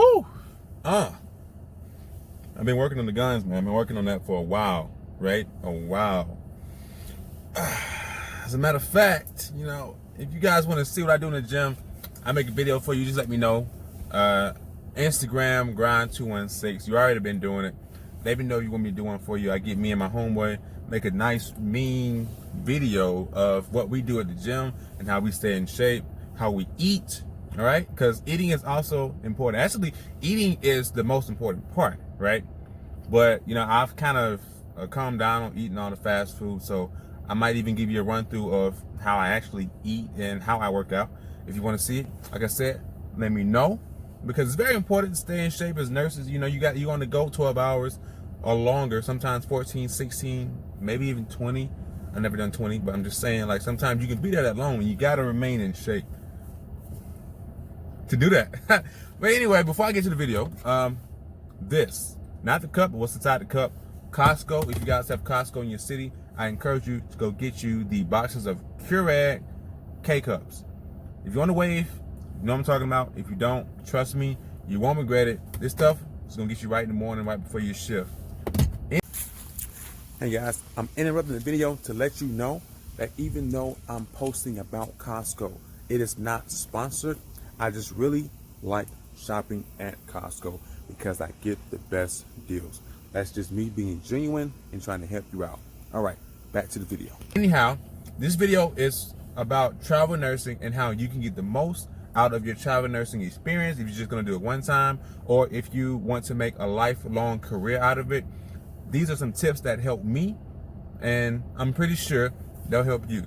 Woo! I've been working on the guns, man. I've been working on that for a while, right? A while. As a matter of fact, if you guys want to see what I do in the gym, I make a video for you. Just let me know. Instagram, grind216. You already been doing it. Let me know you want me to do one for you. I get me and my homeboy, make a nice, mean video of what we do at the gym and how we stay in shape, how we eat, all right? Because eating is also important. Actually, eating is the most important part, right? But, I've kind of calmed down on eating all the fast food, so I might even give you a run through of how I actually eat and how I work out. If you want to see it, like I said, let me know, because it's very important to stay in shape as nurses. You on the go 12 hours or longer, sometimes 14, 16, maybe even 20. I've never done 20, but I'm just saying, like, sometimes you can be there that long and you got to remain in shape to do that. But anyway, before I get to the video, this, not the cup, but what's inside the cup. Costco, if you guys have Costco in your city, I encourage you to go get you the boxes of Keurig K-Cups. If you're on the wave, you know what I'm talking about. If you don't, trust me, you won't regret it. This stuff is going to get you right in the morning, right before your shift. Hey guys, I'm interrupting the video to let you know that even though I'm posting about Costco, it is not sponsored. I just really like shopping at Costco because I get the best deals. That's just me being genuine and trying to help you out. All right, back to the video. Anyhow, this video is about travel nursing and how you can get the most out of your travel nursing experience if you're just going to do it one time, or if you want to make a lifelong career out of it. These are some tips that help me, and I'm pretty sure they'll help you.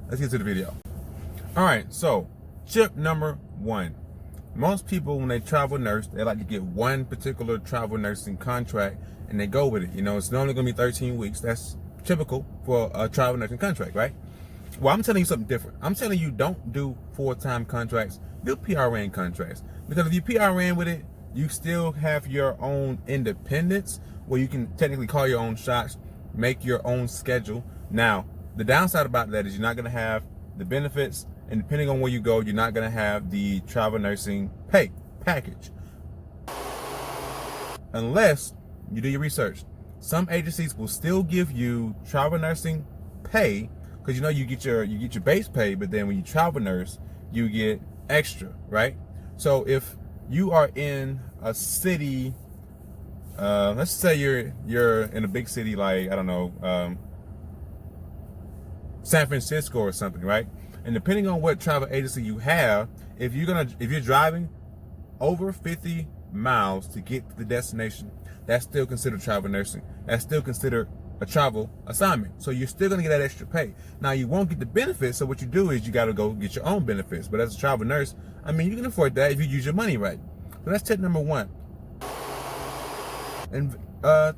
Let's get to the video. All right, so tip number 1. Most people, when they travel nurse, they like to get one particular travel nursing contract and they go with it. It's only going to be 13 weeks. That's typical for a travel nursing contract, right? Well, I'm telling you something different. I'm telling you, don't do full-time contracts. Do PRN contracts. Because if you PRN with it, you still have your own independence where you can technically call your own shots, make your own schedule. Now, the downside about that is you're not going to have the benefits, and depending on where you go, you're not going to have the travel nursing pay package. Unless you do your research. Some agencies will still give you travel nursing pay, because you get your base pay, but then when you travel nurse, you get extra, right? So if you are in a city, let's say you're in a big city like, I don't know, San Francisco or something, right? And depending on what travel agency you have, if you're driving over 50 miles to get to the destination, that's still considered travel nursing. That's still considered a travel assignment. So you're still gonna get that extra pay. Now you won't get the benefits, so what you do is you gotta go get your own benefits. But as a travel nurse, you can afford that if you use your money right. So that's tip number 1. And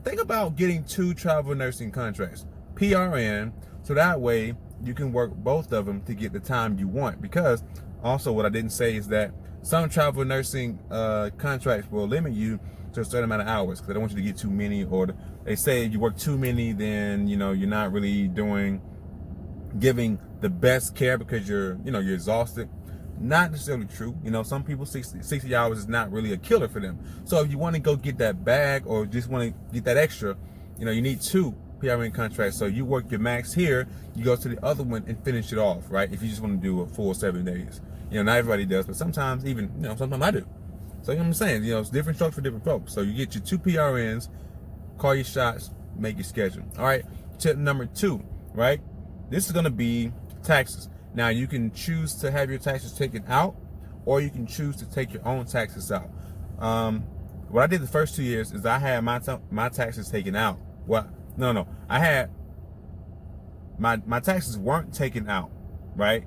think about getting 2 travel nursing contracts, PRN, so that way you can work both of them to get the time you want. Because also what I didn't say is that some travel nursing contracts will limit you to a certain amount of hours because they don't want you to get too many, or they say if you work too many, then you're not really giving the best care because you're exhausted. Not necessarily true. Some people 60 hours is not really a killer for them. So if you want to go get that bag or just want to get that extra, you need 2 PRN contracts. So you work your max here, you go to the other one and finish it off, right? If you just want to do a full 7 days. Not everybody does, but sometimes even, sometimes I do. So I'm saying, it's different strokes for different folks. So you get your 2 PRNs, call your shots, make your schedule. All right, tip number 2, right? This is going to be taxes. Now you can choose to have your taxes taken out, or you can choose to take your own taxes out. What I did the first 2 years is I had my taxes taken out. No, I had my taxes weren't taken out, right?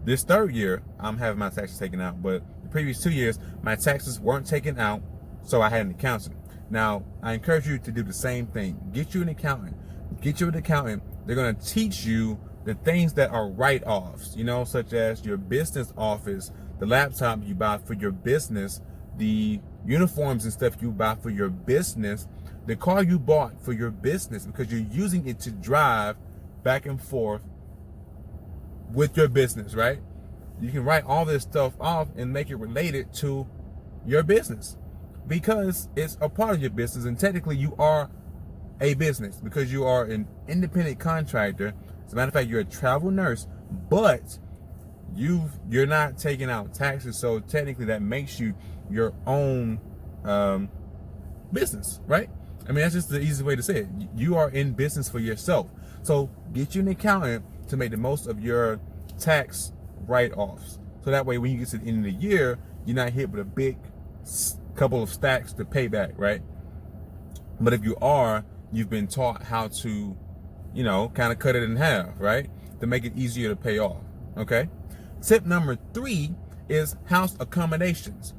This 3rd year, I'm having my taxes taken out, but the previous 2 years, my taxes weren't taken out, so I had an accountant. Now, I encourage you to do the same thing. Get you an accountant. They're going to teach you the things that are write-offs, such as your business office, the laptop you buy for your business, the uniforms and stuff you buy for your business, the car you bought for your business because you're using it to drive back and forth with your business, right? You can write all this stuff off and make it related to your business. because it's a part of your business, and technically you are a business because you are an independent contractor. As a matter of fact, you're a travel nurse, but you're not taking out taxes, so technically that makes you your own business, right? I mean, that's just the easy way to say it. You are in business for yourself. So get you an accountant to make the most of your tax write-offs. So that way, when you get to the end of the year, you're not hit with a big couple of stacks to pay back, right? But if you are, you've been taught how to, kind of cut it in half, right? To make it easier to pay off, okay? Tip number 3 is house accommodations.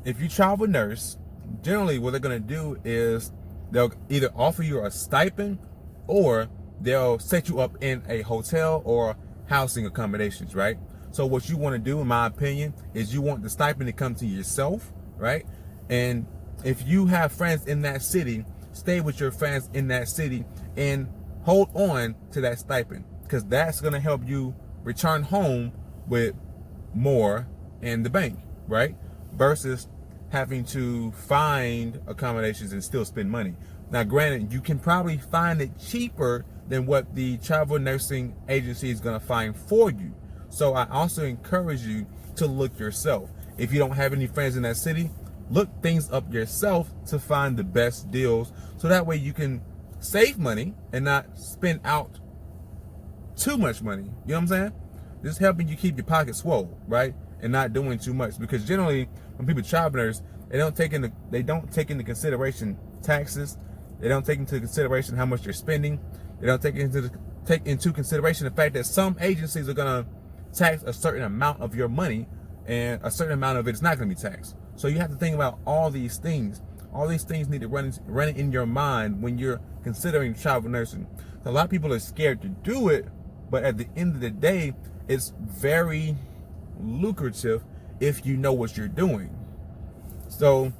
If you travel nurse, generally what they're going to do is they'll either offer you a stipend or they'll set you up in a hotel or housing accommodations, right? So what you want to do, in my opinion, is you want the stipend to come to yourself, right? And if you have friends in that city, stay with your friends in that city and hold on to that stipend, because that's going to help you return home with more in the bank, right? Versus having to find accommodations and still spend money. Now, granted, you can probably find it cheaper than what the travel nursing agency is going to find for you. So I also encourage you to look yourself. If you don't have any friends in that city, look things up yourself to find the best deals, so that way you can save money and not spend out too much money. You know what I'm saying? Just helping you keep your pocket swole, right? And not doing too much, because generally when people travel nurse, they don't take into consideration taxes. They don't take into consideration how much you're spending. They don't take into consideration the fact that some agencies are gonna tax a certain amount of your money, and a certain amount of it is not gonna be taxed. So you have to think about all these things. All these things need to run in your mind when you're considering travel nursing. A lot of people are scared to do it, but at the end of the day, it's very lucrative if you know what you're doing. So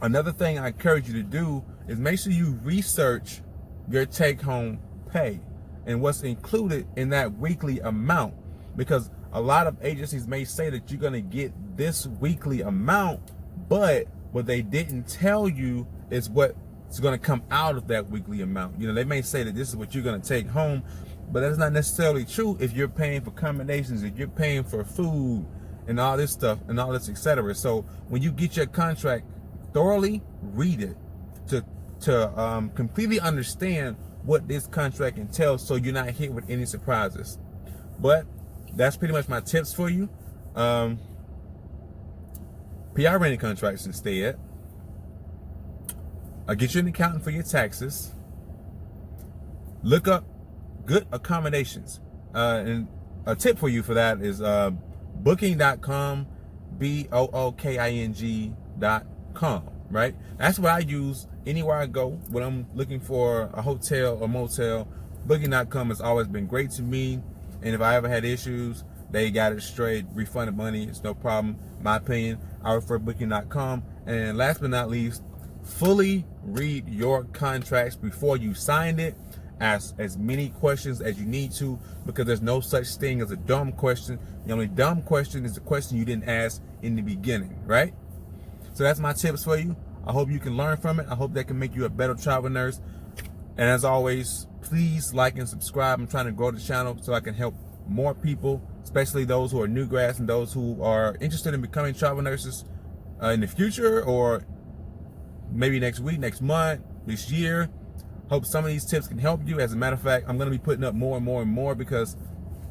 another thing I encourage you to do is make sure you research your take-home pay and what's included in that weekly amount, because a lot of agencies may say that you're going to get this weekly amount, but what they didn't tell you is what's going to come out of that weekly amount. They may say that this is what you're going to take home, but that's not necessarily true if you're paying for accommodations, if you're paying for food and all this stuff and all this, etc. So when you get your contract, thoroughly read it to completely understand what this contract entails, so you're not hit with any surprises. But that's pretty much my tips for you. PRN contracts instead. Get you an accountant for your taxes. Look up good accommodations. And a tip for you for that is booking.com, booking.com, right? That's what I use anywhere I go when I'm looking for a hotel or motel. Booking.com has always been great to me. And if I ever had issues, they got it straight, refunded money. It's no problem. My opinion, I refer booking.com. And last but not least, fully read your contracts before you sign it. Ask as many questions as you need to, because there's no such thing as a dumb question. The only dumb question is the question you didn't ask in the beginning, right? So that's my tips for you. I hope you can learn from it. I hope that can make you a better travel nurse. And as always, please like and subscribe. I'm trying to grow the channel so I can help more people, especially those who are new grads and those who are interested in becoming travel nurses in the future, or maybe next week, next month, this year. Hope some of these tips can help you. As a matter of fact, I'm going to be putting up more and more and more because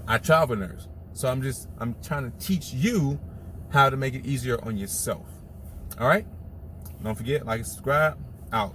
I travel nurse. So I'm trying to teach you how to make it easier on yourself. All right? Don't forget, like and subscribe. Out.